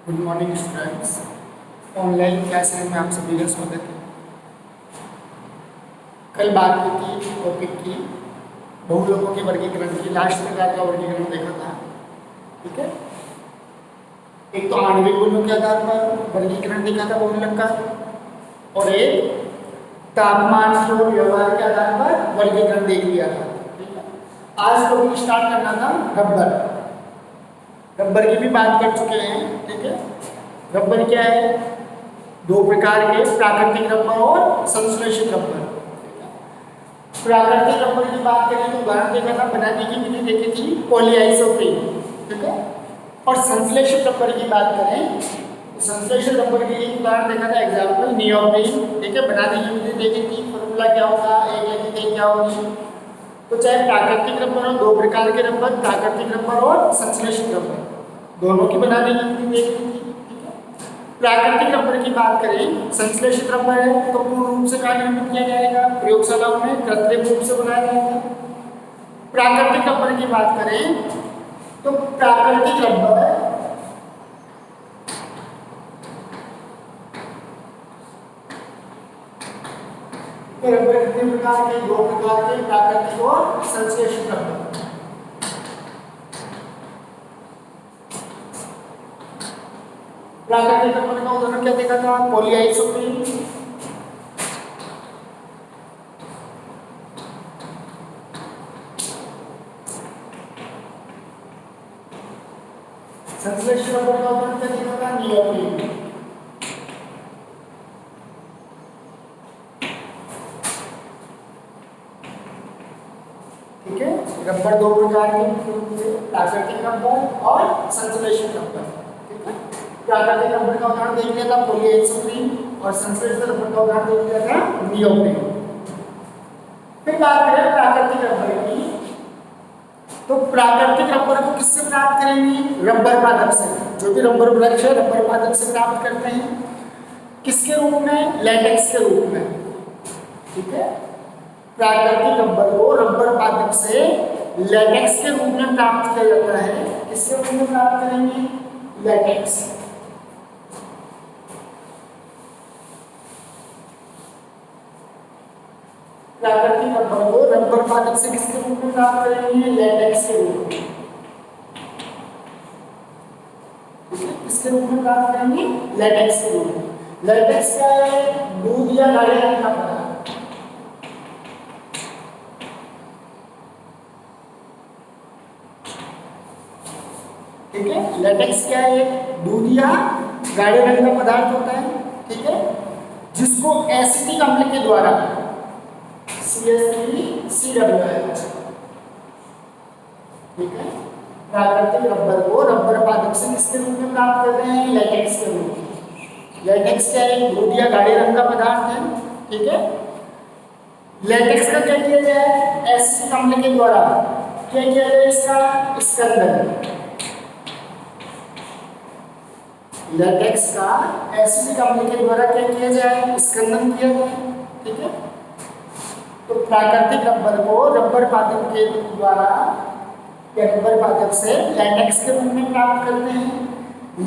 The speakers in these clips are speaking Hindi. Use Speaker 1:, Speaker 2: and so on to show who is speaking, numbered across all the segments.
Speaker 1: Good morning students. Online class में आप सभी का स्वागत है। कल बात की थी टॉपिक की बहुलोकों के वर्गीकरण की। लास्ट प्रकार का वर्गीकरण देखा था, ठीक है। एक तो आणविक गुणों के आधार पर वर्गीकरण देखा था बहुलक का, और एक तापमान और व्यवहार के आधार पर वर्गीकरण देख लिया था, ठीक है। आज टॉपिक स्टार्ट करना था रबर। रबर की भी बात कर चुके हैं, ठीक है। रबर क्या है? दो प्रकार के, प्राकृतिक रबर और संश्लेषित रबर। प्राकृतिक रबर की बात करें तो उदाहरण देखा था, बनाने की विधि देखी थी पॉलीआइसोप्रीन, ठीक है। और संश्लेषित रबर की बात करें तो संश्लेषित रबर के लिए उदाहरण देखा था, एग्जाम्पल नियोप्रीन, ठीक है। बनाने की विधि देखी थी, फॉर्मूला क्या होगा, एक लेके क्या होगी। तो चाहे प्राकृतिक रबर हो, दो प्रकार के रबर, प्राकृतिक रबर और संश्लेषित रबर, दोनों की बनाने की विधि देखी थी, ठीक है। प्राकृतिक रबर की बात करें, संश्लेषित रबर है तो पूर्ण रूप से कार्य निर्मित किया जाएगा, प्रयोगशालाओं में कृत्रिम रूप से बनाया जाएगा। प्राकृतिक रबर की बात करें तो प्राकृतिक रबर रबर कितने प्रकार के? दो प्रकार के, प्राकृतिक और संश्लेषित रबर। प्राकृतिक रबर का उदाहरण क्या देखा था? पॉलीआइसोप्रीन, संश्लेषित रबर का उदाहरण क्या देखा था? नियोप्रीन। ठीक है, रबर दो प्रकार के, प्राकृतिक रबर और संश्लेषित रबर, ठीक है। प्राकृतिक रबर का उदाहरण देख लिया था पॉलीआइसोप्रीन, और संश्लेषित रबर का उदाहरण देख लिया था नियोप्रीन। फिर बात करें प्राकृतिक रबर की, तो प्राकृतिक रबर को किससे प्राप्त करेंगे? रबर पादप से। जो भी रबर वृक्ष है रबर पादप से प्राप्त करते हैं। किसके रूप में? लेटेक्स के रूप में, ठीक है। प्राकृतिक रबर को रबर पादप से लेटेक्स के रूप में प्राप्त किया जाता है। किसके रूप में प्राप्त करेंगे? लेटेक्स। प्राकृतिक रबर को रबर पादप से किसके रूप में प्राप्त करेंगे? लेटेक्स के रूप में, किसके रूप में प्राप्त करेंगे? लेटेक्स के रूप में। लेटेक्स क्या है? दूध या गाढ़े रंग का पदार्थ, ठीक है। लेटेक्स क्या है? दूध या गाढ़े रंग का पदार्थ होता है, ठीक है, जिसको एसिटिक अम्ल के द्वारा CH3COOH, ठीक है। प्राकृतिक रबर को रबर पादप से किसके रूप में प्राप्त कर रहे हैं? लेटेक्स के रूप में। लेटेक्स क्या है? दूध या गाढ़े रंग का पदार्थ है, ठीक है। लेटेक्स का क्या किया जाए? एसिटिक अम्ल के द्वारा क्या किया जाए? इसका स्कंदन। लेटेक्स का एसिटिक अम्ल के द्वारा क्या किया जाए? स्कंदन किया जाए, ठीक है। तो प्राकृतिक रबर को रबर पादप के द्वारा या रबर पादप से लेटेक्स के रूप में प्राप्त करते हैं।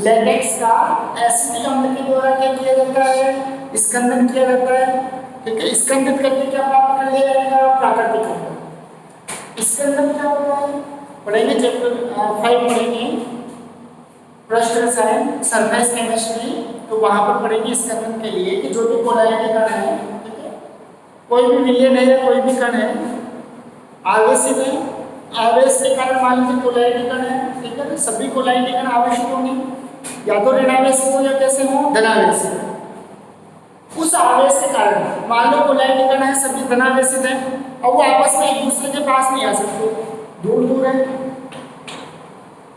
Speaker 1: लेटेक्स का एसिटिक अम्ल के द्वारा क्या किया जाता है? स्कंदन किया जाता है, ठीक है। स्कंदित करके क्या प्राप्त कर लिया जाएगा? प्राकृतिक रबर। स्कंदन क्या होता है? पढ़ेंगे, चैप्टर 5 पढ़ेंगे, पृष्ठ रसायन, सरफेस केमिस्ट्री, तो वहां पर पढ़ेंगे स्कंदन के लिए कि जो भी कोलाइड कण है, ठीक है, कोई भी विलयन है या कोई भी कण है, आवेशित है, आवेश के कारण मान लीजिए कोलाइड कण है, ठीक है, तो सभी कोलाइड कण आवेशित होंगे, या तो ऋणावेशित हो या कैसे हो? धनावेशित। उस आवेश के कारण मान लो कोलाइड कण है, सभी धनावेशित है, और वो आपस में एक दूसरे के पास नहीं आ सकते, दूर दूर है,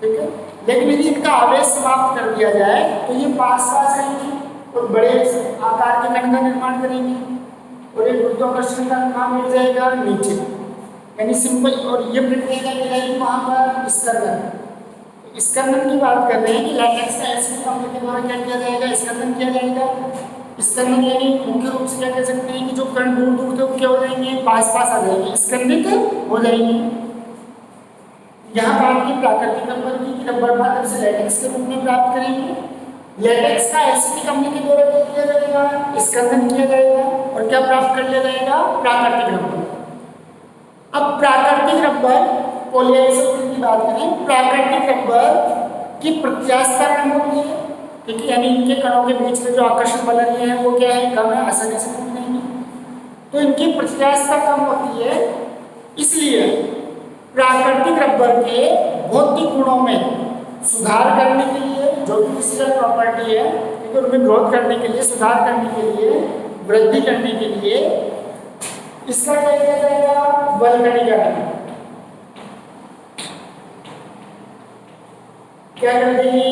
Speaker 1: ठीक है। लेकिन यदि इनका आवेश समाप्त कर दिया जाए तो ये पास पास आएंगे और बड़े आकार के कण का निर्माण करेंगे, और एक गुरुत्वाकर्षण का काम मिल जाएगा नीचे, यानी सिंपल। और ये प्रक्रिया क्या कहलाएगी? वहां पर स्कंदन। स्कंदन की बात कर रहे हैं कि लेटेक्स का एसिटिक अम्ल के द्वारा क्या किया जाएगा? स्कंदन किया जाएगा। स्कंदन यानी मुख्य रूप से क्या कह सकते हैं कि जो कण दूर दूर थे वो क्या हो जाएंगे? पास पास आ जाएंगे, स्कंदित हो जाएंगे। यहाँ बात की प्राकृतिक रबर की, रबर पादप से लेटेक्स के रूप में प्राप्त करेंगे, लेटेक्स का एसिटिक अम्ल के द्वारा क्या किया जाएगा, स्कंदन किया जाएगा और क्या प्राप्त कर लिया जाएगा, प्राकृतिक रबर। अब प्राकृतिक रबर पॉलीआइसोप्रीन की बात करें, प्राकृतिक रबर की प्रत्यास्थता कम होती है, ठीक है, यानी इनके कणों के बीच में जो आकर्षण बल रही है वो क्या है, कम है, आसानी से टूट नहीं है, तो इनकी प्रत्यास्थता कम होती है। इसलिए प्राकृतिक रबर के भौतिक गुणों में सुधार करने के लिए, जो भी फिजिकल प्रॉपर्टी है, ठीक है, उनमें ग्रोथ करने के लिए, सुधार करने के लिए, वृद्धि करने के लिए इसका क्या किया जाएगा, वल्कनीकरण। क्या कर देंगे,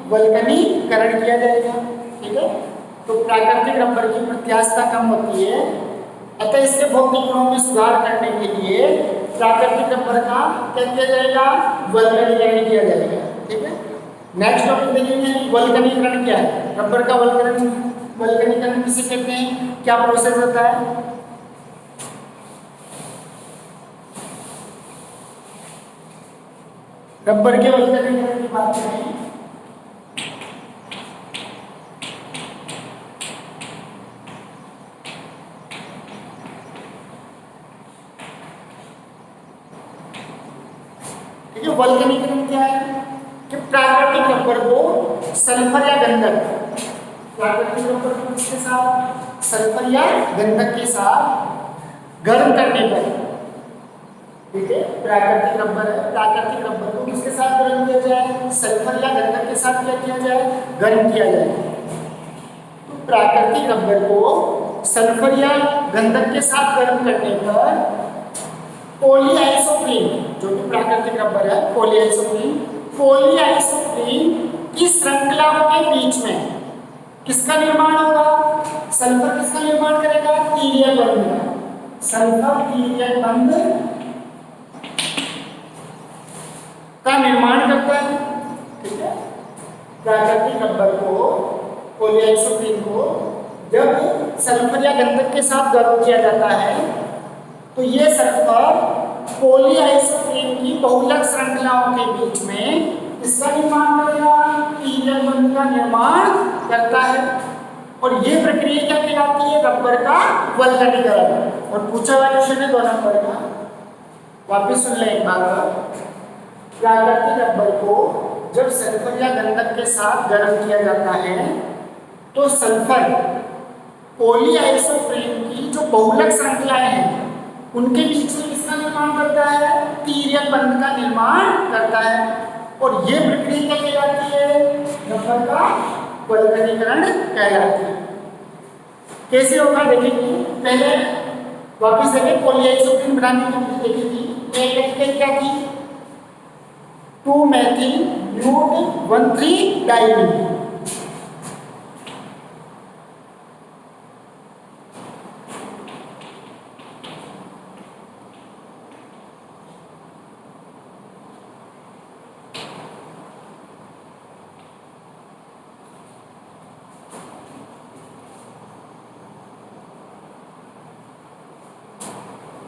Speaker 1: वल्कनीकरण किया जाएगा, ठीक है। तो प्राकृतिक रबर की प्रत्यास्थता कम होती है, अतः इसके भौतिक गुणों में सुधार करने के लिए प्राकृतिक रबर का क्या किया जाएगा, वल्कनीकरण किया जाएगा, ठीक है। नेक्स्ट टॉपिक देखेंगे वल्कनीकरण क्या है, रबर का वल्कनीकरण किसे कहते हैं, क्या प्रोसेस होता है। रबर के वल्कनीकरण की बात करें वल्कनीकरण क्या है कि प्राकृतिक रबर को सल्फर या गंधक, प्राकृतिक रबर को किसके साथ, सल्फर या गंधक के साथ गर्म करने पर, ठीक है, प्राकृतिक रबर है, प्राकृतिक रबर को किसके साथ गर्म किया जाए, सल्फर या गंधक के साथ क्या किया जाए, गर्म किया जाए। तो प्राकृतिक रबर को सल्फर या गंधक के साथ गर्म करने पर पॉलीआइसोप्रीन, जो कि प्राकृतिक रबर है, पॉलीआइसोप्रीन की श्रृंखलाओं के बीच में किसका निर्माण होगा, सल्फर किसका निर्माण करेगा, तिर्यक बंध का, सल्फर तिर्यक बंध का निर्माण करता है, ठीक है। प्राकृतिक रबर को, पॉलीआइसोप्रीन को जब सल्फर या गंधक के साथ गर्म किया जाता है तो ये सल्फर पॉलीआइसोप्रीन की बहुलक श्रृंखलाओं के बीच में इसका निर्माण करेगा, तिर्यक बंध का निर्माण करता है, और ये प्रक्रिया क्या कहलाती है, रबर का वल्कनीकरण। और पूछा हुआ क्वेश्चन है 2 नंबर का, वापिस सुन लें एक बार। प्राकृतिक रबर को जब सल्फर या गंधक के साथ गर्म किया जाता है तो सल्फर पॉलीआइसोप्रीन की जो बहुलक श्रृंखलाएं हैं उनके बीच में किसका निर्माण करता है, तिर्यक बंध का निर्माण करता है, और ये प्रक्रिया क्या कहलाती है, रबर का वल्कनीकरण कहलाती है। कैसे होगा देखेंगे, पहले वापस देखें, पॉलीआइसोप्रीन बनाने की विधि देखी थी, एक क्या थी, 2-मेथिल ब्यूट 1,3-डाइमीन,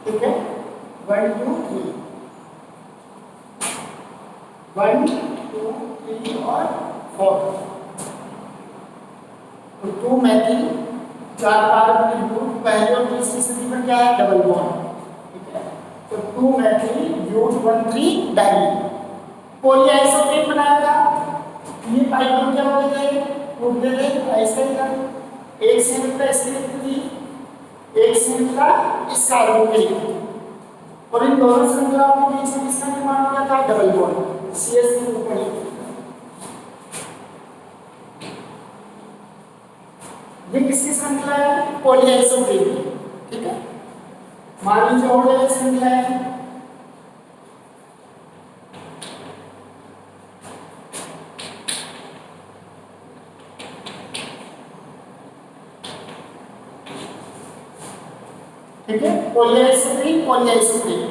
Speaker 1: ठीक है, 1 2 3 1 2 3 और 4, तो 2-मेथिल 4 कार्बन ग्रुप पहले और तीसरी स्थिति पर क्या है, डबल बॉन्ड, ठीक है। तो 2-मेथिल ब्यूट 1,3-डाइमीन पॉलीआइसोप्रीन बनाया था, ये पाइप क्या होते थे, टूट गए थे, ऐसे ही एक श्रृंखला इसकी थी, एक श्रृंखला इस कार्बन के लिए, और इन दोनों श्रृंखलाओं के बीच में किसका निर्माण हो गया था, डबल बॉन्ड, CH3 ऊपर। ये किसकी श्रृंखला है, पॉलीआइसोप्रीन की, ठीक है। मान लीजिए और जगह श्रृंखला है, ठीक है, पॉलीआइसोप्रीन।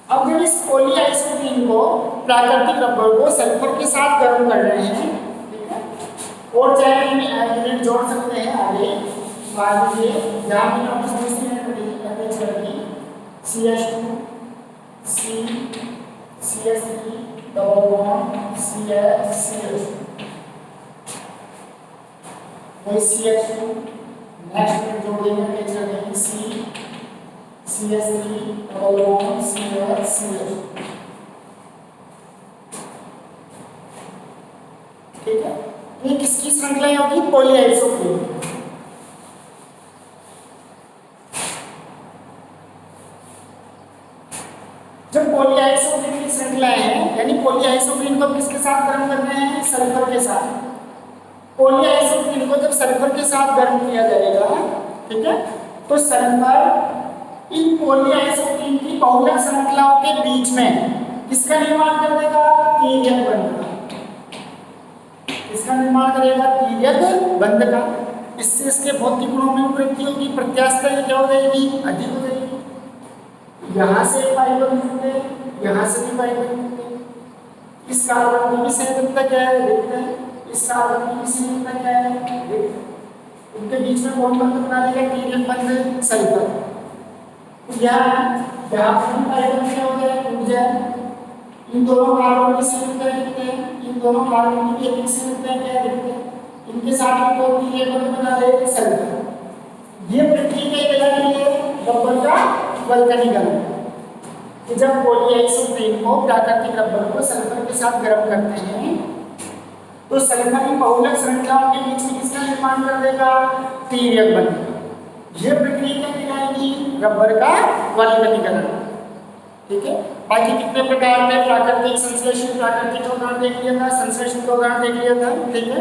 Speaker 1: अब जब इस पॉलीआइसोप्रीन को, प्राकृतिक रबर को सल्फर के साथ गर्म कर रहे हैं, ठीक है, और चाहे यूनिट जोड़ सकते हैं आगे, मान लीजिए यहाँ पे हम अटैच करके CH2 CH3 double bond CH वही CH2 नेक्स्ट में जोड़ेंगे कैसे जोड़ेंगे CH3 डबल बॉन्ड CH ठीक है। ये किसकी श्रृंखला होगी? पॉलीआइसोप्रीन। जब पॉलीआइसोप्रीन की श्रृंखला है यानी पॉलीआइसोप्रीन को किसके साथ गर्म करना है? सल्फर के साथ। पॉलीआइसोप्रीन को जब सल्फर के साथ गर्म किया जाएगा ठीक है, तो सल्फर इन पॉलीआइसोप्रीन की बहुलक श्रृंखलाओं के बीच में किसका निर्माण कर देगा? तीर्यक बंध का। इसका निर्माण करेगा तीर्यक बंध का। इससे इसके भौतिक गुणों में वृद्धि होगी, प्रत्यास्थता क्या हो जाएगी? अधिक हो जाएगी। यहाँ से पाई बंध होते, यहाँ से भी पाई बंध होते। इस कार्बन की भी संयोजकता क्या है? रिक्त है। इस कार्बन की भी संयोजकता क्या है? रिक्त। उनके बीच में कौन बंध बना देगा? तीर्यक बंध सल्फर। यहाँ पर पाई बंध क्या हो जाए? टूट जाए। इन दोनों कार्बन की संयोजकता लिखते हैं, इन दोनों कार्बन की एक संयोजकता क्या लिखते हैं? इनके साथ में कौन तीर्यक बंध बना दे? सल्फर। ये प्रक्रिया कहलाती है रबर का वल्कनीकरण। कि जब पॉलीआइसोप्रीन को प्राकृतिक रबर को सल्फर के साथ गर्म करते हैं तो सल्फर इन बहुलक श्रृंखलाओं के बीच में किसका निर्माण कर देगा? तीर्यक बंध। यह प्रक्रिया कहलाएगी रबर का वल्कनीकरण। ठीक है। बाकी कितने प्रकार के प्राकृतिक संश्लेषण, प्राकृतिक उदाहरण देख लिया था, संश्लेषण का उदाहरण देख लिया था। ठीक है।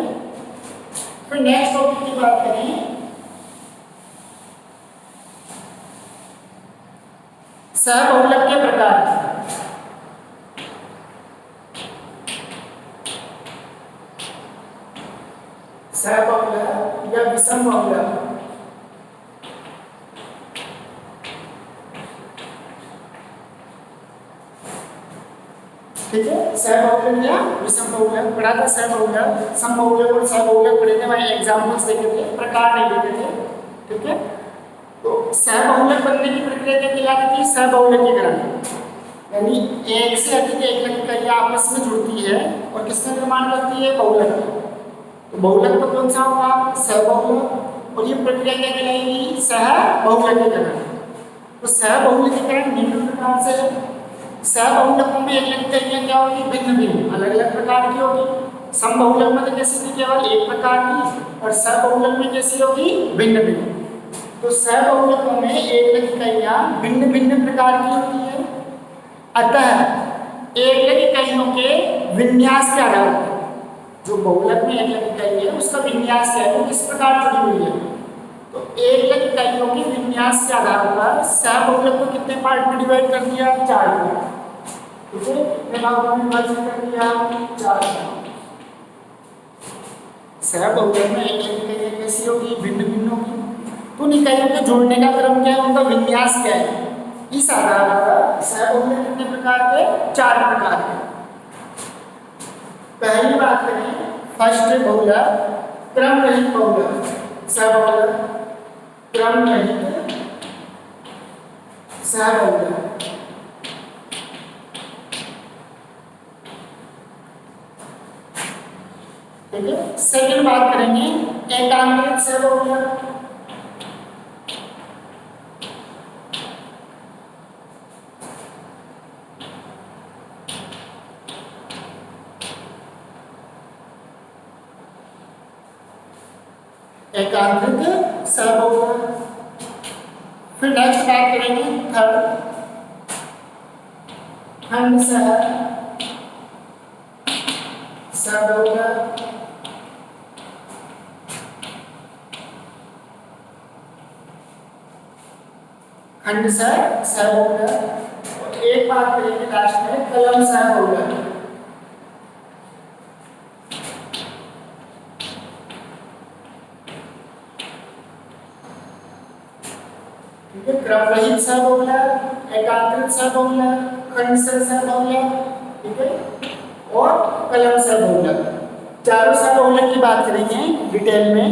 Speaker 1: फिर नेक्स्ट टॉपिक की बात करें, सहबहुलक के प्रकार। सहबहुलक या विषम बहुलक। ठीक है। सहबहुलक या विषम बहुलक पढ़ा था। सहबहुलक, समबहुलक और सहबहुलक पढ़े थे, वही एग्जांपल्स देखे थे, प्रकार नहीं देखे थे। ठीक है। तो सहबहुलक बनने की प्रक्रिया क्या कहलाती है? सहबहुलकीकरण। यानी एक से अधिक एकलक इकाइयां आपस में जुड़ती है और किसका निर्माण करती है? बहुलक। तो बहुलक तो कौन सा होगा? सहबहुलक। और ये प्रक्रिया क्या कहलाएगी? सहबहुलकीकरण। तो सहबहुलकीकरण निम्न प्रकार से है। सहबहुलकों में एकलक इकाइयां क्या होगी? भिन्न भिन्न, अलग अलग प्रकार की होगी। समबहुलक में तो कैसी थी? केवल एक प्रकार की। और सहबहुलक में कैसी होगी? भिन्न भिन्न। तो सहबहुलकों में एकलक इकाइयां भिन्न भिन्न प्रकार की होती है। अतः एकलक इकाइयों के विन्यास के आधार पर, जो बहुलक में एकलक इकाई है उसका विन्यास क्या है, वो किस प्रकार जुड़ी हुई है, तो एकलक इकाइयों के विन्यास के आधार पर सहबहुलक को कितने पार्ट में डिवाइड कर दिया? 4 पार्ट। ठीक है। कितने भागों में विभाजित कर दिया? 4 भाग। सहबहुलक में एकलक इकाइयां कैसी होगी? भिन्न भिन्न होगी। तो उन इकाइयों के जोड़ने का क्रम क्या है, उनका विन्यास क्या है, इस आधार पर सहबहुलक कितने प्रकार के? 4 प्रकार के। पहली बात करें फर्स्ट बहुलक, क्रम रहित बहुलक। सहबहुलक क्रम रहित सहबहुलक। ठीक है। सेकंड बात करेंगे एकांतरित सहबहुलक। एकांतरित सहबहुलक। फिर नेक्स्ट बात करेंगे थर्ड खंड सहबहुलक। खंड सहबहुलक। और एक बात करेंगे लास्ट में कलम सहबहुलक। क्रम रहित सहबहुलक, एकांतरित सहबहुलक, खंड सहबहुलक, ठीक है, और कलम सहबहुलक। चारों सहबहुलक की बात करेंगे डिटेल में।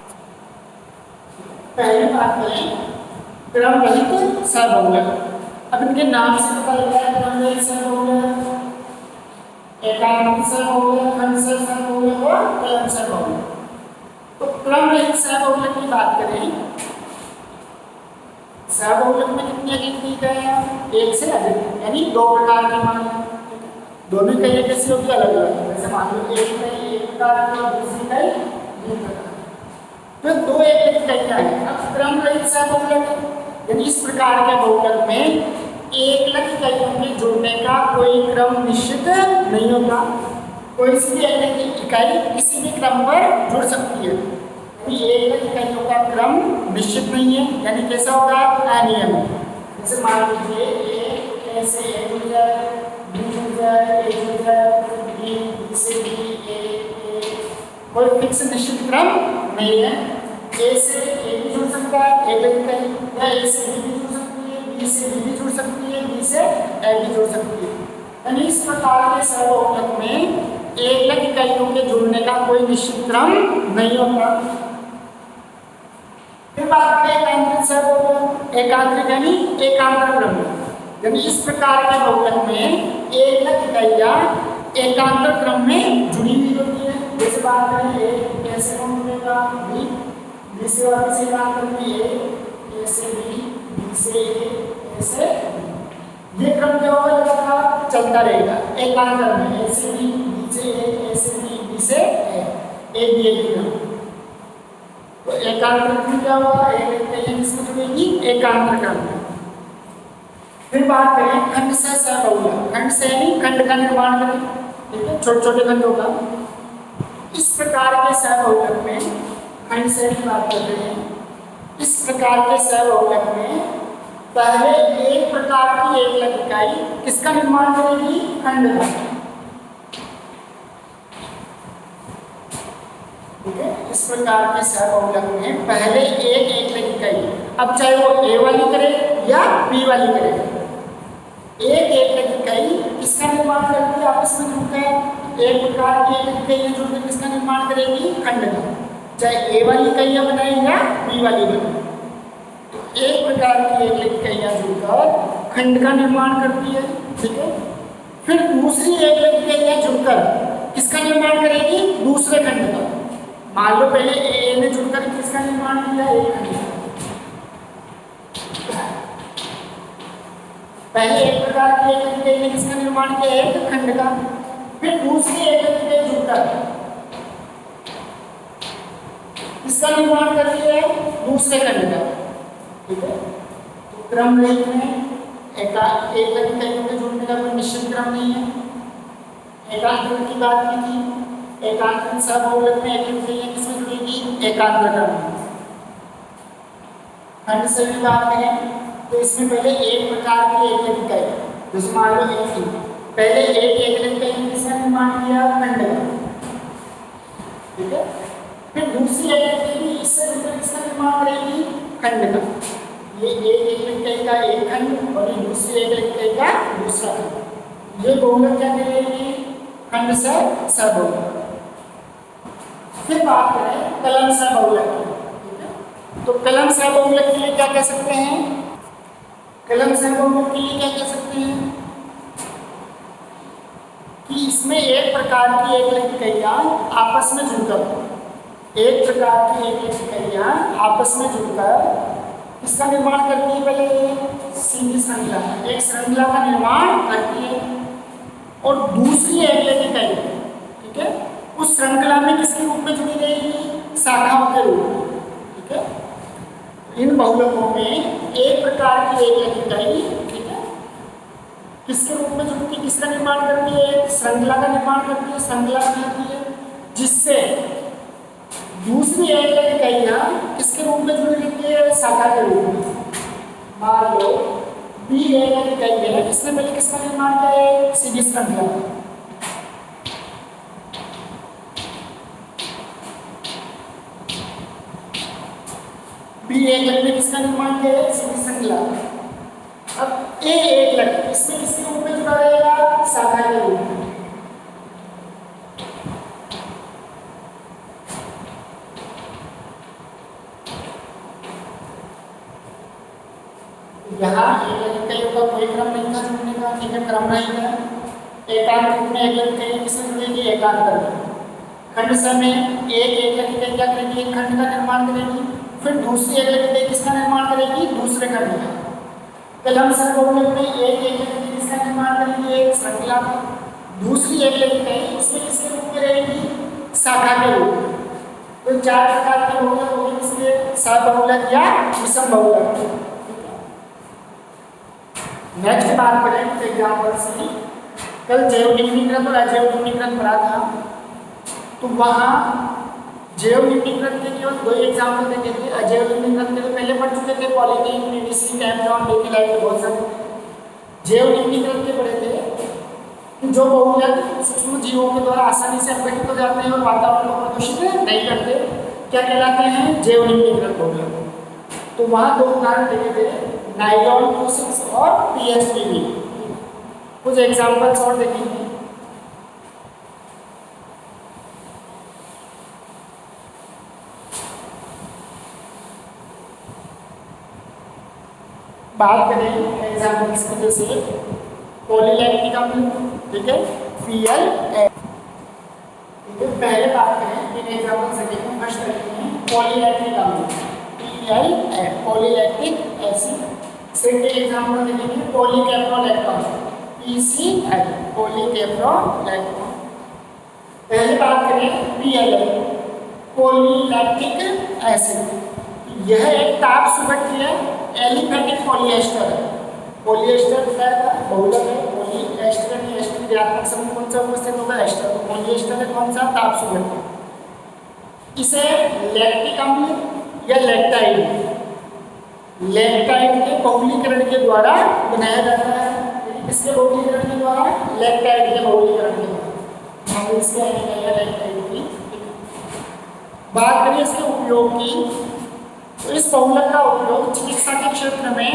Speaker 1: पहली बात करें क्रम रहित सहबहुलक। अब इनके नाम से पता लगता है क्रम रहित सहबहुलक, एकांतरित सहबहुलक, खंड सहबहुलक और कलम सहबहुलक। तो क्रम रहित सहबहुलक की बात करें, सहबहुलक में कितने अगिन दिए गए हैं? एक से अधिक, यानी दो प्रकार के मान हैं। दोनों कई कैसी होगी? अलग अलग। जैसे मान लो एक कई एक प्रकार की और दूसरी कई दूसरी प्रकार, तो दो एक इकाइयां हैं। अब क्रम रहित सहबहुलक यानी इस प्रकार के बहुलक में एक लग इकाइयों के जुड़ने का कोई क्रम निश्चित नहीं होता। कोई सी भी एक इकाई किसी भी क्रम पर जुड़ सकती है, एक लग इकाइयों का क्रम निश्चित नहीं है, यानी कैसा होगा? अनियमित। जैसे मान लीजिए ए ऐसे ए जुड़ जाए, बी जुड़ जाए, ए जुड़ जाए, बी से बी, ए कोई फिक्स निश्चित क्रम नहीं है। ए से ए भी जुड़ सकता है, एक लग इकाई, या ए से बी भी जुड़ सकती है, बी से बी भी जुड़ सकती है, बी से ए भी जुड़ सकती है। यानी इस प्रकार के सहबहुलक में एक लग इकाइयों के जुड़ने का कोई निश्चित क्रम नहीं होता। फिर बात करें एकांतरित सहबहुलक, एकांतरित यानी एकांतर क्रम, यानी इस प्रकार के बहुलक में एक लग इकाइयां एकांतर क्रम में जुड़ी हुई होती है। जैसे बात करें ए ऐसे कौन जुड़ेगा? बी से और बी से एकांतर में ए से बी से ए से ये क्रम क्या होगा? लगातार चलता रहेगा एकांतर में, ए से बी से ए से बी से ए बी ए क्रम। तो एकांतर क्रम क्या होगा? एक इकाई किसमें जुड़ेगी? एकांतर क्रम में। फिर बात करें खंड से सहबहुलक, खंड से यानी खंड का निर्माण करें, ठीक है, छोटे छोटे खंडों का। इस प्रकार के सहबहुलक में खंड से की बात कर रहे हैं। इस प्रकार के सहबहुलक में पहले एक प्रकार की एक लग इकाई किसका निर्माण करेगी? खंड का, ठीक है। इस प्रकार के सहबहुलक में पहले एक लग इकाई, अब चाहे वो ए वाली करे या बी वाली करे, एक लग इकाई किसका निर्माण करती है? आपस में जुड़कर एक प्रकार की एक इकाइयां जुड़कर किसका निर्माण करेगी? खंड का, चाहे ए वाली इकाइयां बनाए या बी वाली बनाए। एक प्रकार की एक इकाइयां जुड़कर खंड का निर्माण करती है, ठीक है। फिर दूसरी एक इकाइयां जुड़कर किसका निर्माण करेगी? दूसरे खंड का। मान लो पहले ए ने जुड़कर किसका निर्माण किया? एक खंड का। पहले एक प्रकार की एक इकाई ने किसका निर्माण किया? एक खंड का। फिर दूसरी एक इकाई जुड़कर किसका निर्माण कर रही है? दूसरे खंड का, ठीक है। तो क्रम रहित में एक लग इकाइयों के जुड़ने का कोई निश्चित क्रम नहीं है। एकांतर की बात की थी, एकांतर सहबहुलक में एक लग इकाइयां किसमें जुड़ेगी? एकांतर क्रम में। खंड से भी बात करें तो इसमें पहले एक प्रकार की एक लग इकाई, जैसे मान लो एक थी, पहले एक लग इकाई ने किसका निर्माण किया? खंड का, ठीक है। फिर दूसरी एक लग इकाई इससे जुड़कर किसका निर्माण करेगी? खंड का। ये एक इकाई का एक खंड और ये दूसरी एक इकाई का दूसरा खंड, ये बहुलक क्या कहलाएगी? खंड से सहबहुलक। फिर बात करें कलन सहबहुलक की, ठीक है। तो कलन सहबहुलक के लिए क्या कह सकते हैं? कलन सहबहुलक के लिए क्या कह सकते हैं कि इसमें एक प्रकार की एक लग इकाइयां आपस में जुड़कर, एक प्रकार की एक लग इकाइयां आपस में जुड़कर इसका निर्माण करती है? पहले सीधी श्रृंखला, एक श्रृंखला का निर्माण करती है और दूसरी एक लग इकाई, ठीक है, उस श्रृंखला में किसके रूप में जुड़ी रहेगी? शाखाओं के रूप में, ठीक है। इन बहुलकों में एक प्रकार की एक लग इकाई, ठीक है, किसके रूप में जुड़ती है? किसका निर्माण करती है? श्रृंखला का निर्माण करती है, श्रृंखला बनाती है, जिससे दूसरी एक लग इकाइयां किसके रूप में जुड़ी रहती है? शाखा के रूप में। मान लो बी एक लग इकाई है, इसने पहले किसका निर्माण किया है? सीधी श्रृंखला। बी एक लग ने किसका निर्माण किया है? सीधी श्रृंखला। अब ए एक लग इसमें किसके रूप में जुड़ा रहेगा? शाखा के रूप में। यहाँ एक लग इकाइयों का कोई क्रम नहीं था जुड़ने का, ठीक है, क्रम नहीं था। एकांतर में एक लग इकाई किसमें जुड़ेगी? एकांतर। खंड समय एक एकल इकाई क्या करेगी, एक खंड का निर्माण करेगी, फिर दूसरी एकल इकाई किसका निर्माण करेगी, दूसरे खंड का। कल हम सर्वभौमिक में एक एकल इकाई किसका निर्माण करेगी, एक श्रृंखला का। दूसरी एकल इकाई उसमें किसके रूप में रहेगी, शाखा के रूप में। तो चार प्रकार के बहुलक हो गए, किसके, सहबहुलक या विषम बहुलक। नेक्स्ट बात करें एग्जाम्पल से, कल जैव निम्नीकृत और अजैव निम्नीकृत पढ़ा था, तो वहाँ जैव निम्नीकृत के केवल 2 एग्जाम्पल देखे थे। अजैव निम्नीकृत के तो पहले पढ़ चुके थे, पॉलीथीन, पीवीसी, कैप्टॉन, बेकिलाइट, बहुत सारे। जैव निम्नीकृत के पढ़े थे कि जो बहुलक सूक्ष्म जीवों के द्वारा आसानी से अपघटित हो जाते हैं और वातावरण को प्रदूषित नहीं करते, क्या कहलाते हैं, जैव निम्नीकृत बहुलक। तो वहाँ 2 उदाहरण देखे थे, नाइलॉन 26 और पीएचपीवी। कुछ एग्जाम्पल्स और देखेंगे। बात करें एग्जाम्पल्स की, जैसे पॉलीलैक्टिक अम्ल, ठीक है, PLA। पहले बात करें इन एग्जाम्पल से, देखें फर्स्ट देखेंगे पॉलीलैक्टिक अम्ल, PLA, polylactic acid. Second example देखेंगे पॉलीकैप्रोलैक्टोन, PCl, पॉलीकैप्रोलैक्टोन। पहले बात करें PLA, पॉलीलैक्टिक एसिड। यह एक ताप सुघट्य है, एलिफेटिक पॉलीएस्टर है। पॉलीएस्टर बताया था बहुलक है, पॉलीएस्टर में एस्टर क्रियात्मक समूह कौन सा उपस्थित होगा, एस्टर। तो पॉलीएस्टर है कौन सा, ताप सुघट्य। इसे लैक्टिक अम्ल या लैक्टाइड के बहुलीकरण के द्वारा बनाया जाता है। इसके बहुलीकरण के द्वारा, लैक्टाइड के बहुलीकरण के द्वारा हम इसके लैक्टाइड की बात करें। इसके उपयोग की, तो इस बहुलक का उपयोग चिकित्सा के क्षेत्र में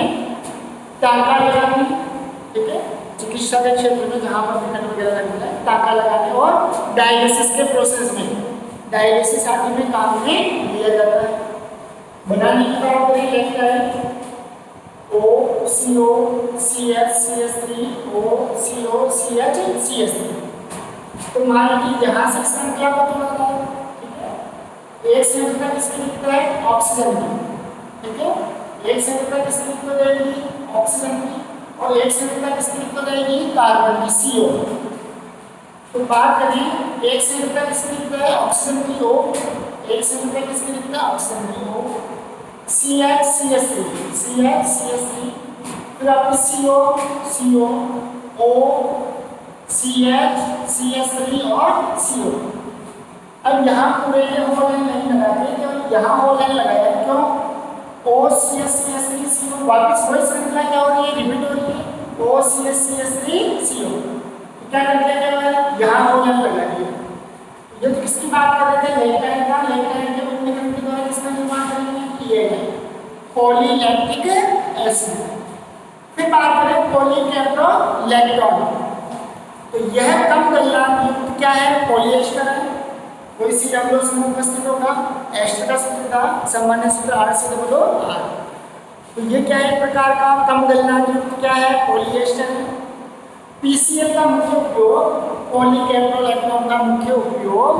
Speaker 1: टाँका लगाने, ठीक है, चिकित्सा के क्षेत्र में जहाँ पर विकट वगैरह लगता है, टाँका लगाने और डायलिसिस के प्रोसेस में, डायलिसिस आदि में काम में लिया जाता है। बनाने की बात करें, lactide OCO CH CH3 OCO CH CH3। तो मान लीजिए यहाँ से श्रृंखला को तोड़ा था, ठीक है, एक श्रृंखला किसकी लिखता है, ऑक्सीजन की, ठीक है, एक श्रृंखला किसकी लिखी हो जाएगी, ऑक्सीजन की, और एक श्रृंखला किसकी लिखी हो जाएगी, कार्बन की, CO। तो बात करें एक श्रृंखला किसकी लिखता है, ऑक्सीजन की O, एक श्रृंखला किसकी लिखता है, ऑक्सीजन की O, CH CH3, CH CH3, फिर आपकी CO CO O CH CH3 और CO। अब यहाँ पूरे ये होल नहीं लगाते, केवल यहाँ होल लगाया, क्यों, O CH CH3 CO, वापस वही श्रृंखला क्या हो रही है, रिपीट हो रही है, O CH CH3 CO। क्या कर दिया, केवल यहाँ होल लगा दिया। ये तो किसकी बात कर रहे थे, लैक्टाइड का। लैक्टाइड के बहुलीकरण के द्वारा किसका निर्माण करेंगे, पॉलीलैक्टिक एसिड। फिर बात करें पॉलीकैप्रोलैक्टोन, तो यह कम गलनांक युक्त क्या है, पॉलीएस्टर है। कोई CH समूह उपस्थित होगा, एस्टर का सूत्र था सामान्य सूत्र RCOO। तो ये क्या है, एक प्रकार का कम गलनांक युक्त क्या है, पॉलीएस्टर है। PCl का मुख्य उपयोग, पॉलीकैप्रोलैक्टोन का मुख्य उपयोग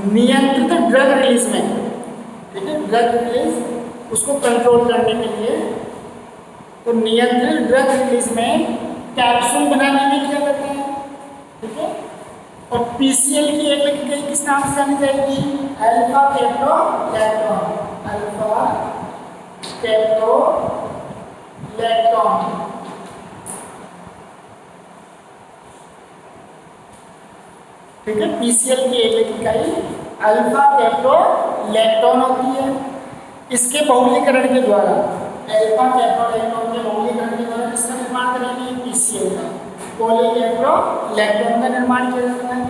Speaker 1: नियंत्रित ड्रग रिलीज में, ठीक है, ड्रग रिलीज उसको कंट्रोल करने के लिए। तो नियंत्रित ड्रग रिलीज में कैप्सूल बनाने में किया जाता है, ठीक है। और PCl की एक इकाई किस नाम से जानी जाएगी, अल्फा कैप्रोलैक्टोन, अल्फा कैप्रोलैक्टोन, ठीक है। PCl की एक इकाई अल्फा कैप्रोलैक्टोन होती है। इसके बहुलीकरण के द्वारा, अल्फा कैप्रोलैक्टोन के बहुलीकरण के द्वारा किसका निर्माण करेंगे, PCl का, पॉलीकैप्रोलैक्टोन का निर्माण किया जाता है।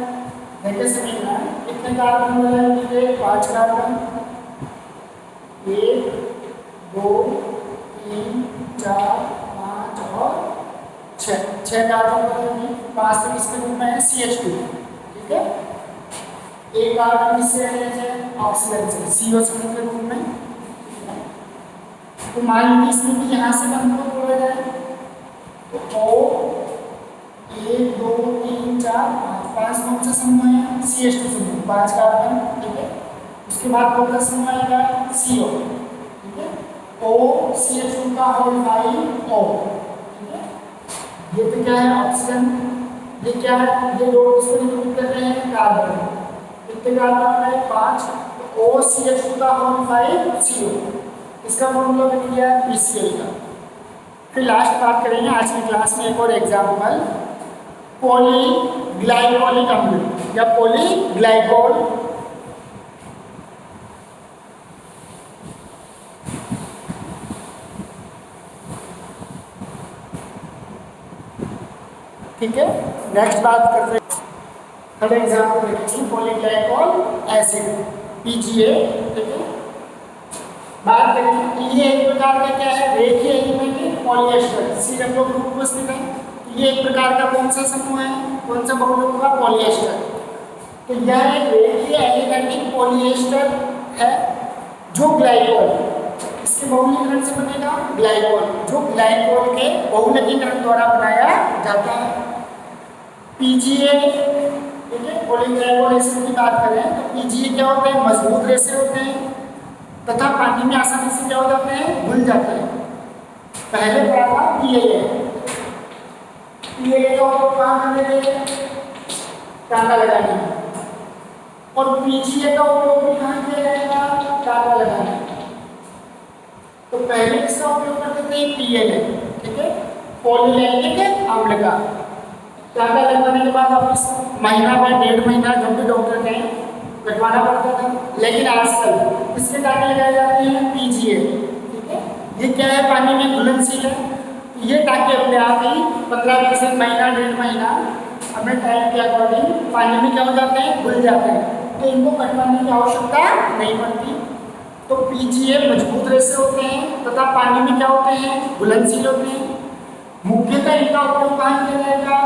Speaker 1: देखिए समझना, कितने कार्बन मिलेंगे, 5 कार्बन, 1 2 3 4 5 और 6 कार्बन बनेंगे। 5 तक इसके रूप में है CH2, ठीक है। एक कार्बन किससे है, ऑक्सीजन से, CO समूह के रूप में। तो मान लीजिए इसमें भी यहाँ से बंद को तोड़ा जाए, तो O 1 2 3 4 5 5 कौन सा समूह है? CH2 समूह, 5 कार्बन, ठीक है। उसके बाद कौन सा समूह आएगा? CO, ठीक है। O CH2 का होल 5 O, ठीक है। ये तो क्या है? ऑक्सीजन। ये क्या है? ये दो इसको निरूपित कर रहे हैं कार्बन। कितने कार्बन है? 5। तो O CH2 का होल 5 CO, इसका फॉर्मूला बन गया PCl का। फिर लास्ट बात करेंगे आज की क्लास में एक और एग्जाम्पल, पॉलीग्लाइकोलिक अम्ल या पॉलीग्लाइकोल। ठीक है, नेक्स्ट बात करते हैं, थर्ड एग्जाम्पल देखेंगे पॉलीग्लाइकोल एसिड PGA, ठीक है। बात करेंगे, ये एक प्रकार का क्या है? रेखीय एलिमेंट पॉलिएस्टर, CHO ग्रुप उपस्थित है। ये एक प्रकार का कौन सा समूह है? कौन सा बहुलक होगा? पॉलिएस्टर। तो यह एक रेखीय एलिमेंट पॉलिएस्टर है जो ग्लाइकोल, इसके बहुलकीकरण से बनेगा ग्लाइकोल, जो ग्लाइकोल के बहुलकीकरण द्वारा बनाया जाता है। PGA, ठीक है, पॉलीग्लाइकोल एसिड की बात करें तो PGA क्या होते हैं? मजबूत रेशे होते हैं तथा पानी में आसानी से क्या हो जाते हैं? घुल जाते हैं। पहले क्या था? PAA का उपयोग कहाँ करने के? टाँका लगाने में। और PGA का उपयोग भी कहाँ किया जाएगा? टाँका लगाने में। तो पहले इसका उपयोग करते थे PLA, ठीक है, पॉलीलैक्टिक अम्ल का। टाँका लगवाने के बाद वापस महीना या 1.5 महीना जो भी डॉक्टर कहें कटवाना पड़ता था। लेकिन आजकल इसके टाँके लगाए जाते हैं PGA, ठीक है। ये क्या है? पानी में घुलनशील है। ये टाँके अपने आप ही 15-20 महीना 1.5 महीना अपने टाइम के अकॉर्डिंग पानी में क्या हो जाते हैं? घुल जाते हैं। तो इनको कटवाने की आवश्यकता नहीं पड़ती। तो PGA मजबूत रेशे होते हैं तथा पानी में क्या होते हैं? घुलनशील होते हैं। मुख्यतः इनका उपयोग कहाँ किया जाएगा?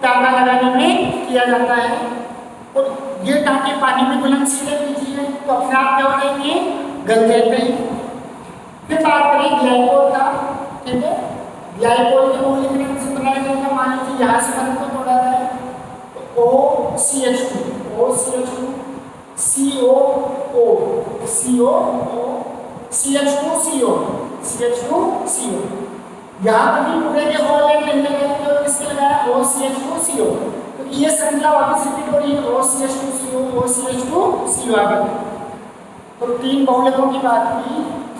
Speaker 1: टाँका लगाने में किया जाता है। और ये टाँके पानी में घुलनशील है PGA, तो अपने आप क्या हो जाएंगे? गल जाते हैं। फिर बात करें ग्लाइकोल का, ठीक है। ग्लाइकोल के बहुलकीकरण से बनाया जाएगा, मान लीजिए यहाँ से बंद को तोड़ा है तो OCH2 CH2CO यहाँ पर भी पूरे के होल लाइन नहीं लगाया तो किसके लगाया? OCH2CO। तो ये श्रृंखला वापस रिपीट हो रही है, OCH2CO आ गया। तो 3 बहुलकों की बात की,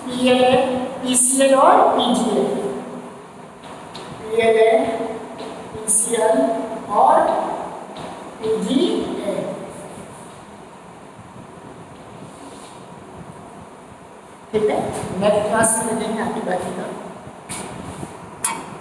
Speaker 1: PLA, PCl और PGA। PLA, PCl और PGA। ठीक है, नेक्स्ट क्लास में देखेंगे आगे बाकी का।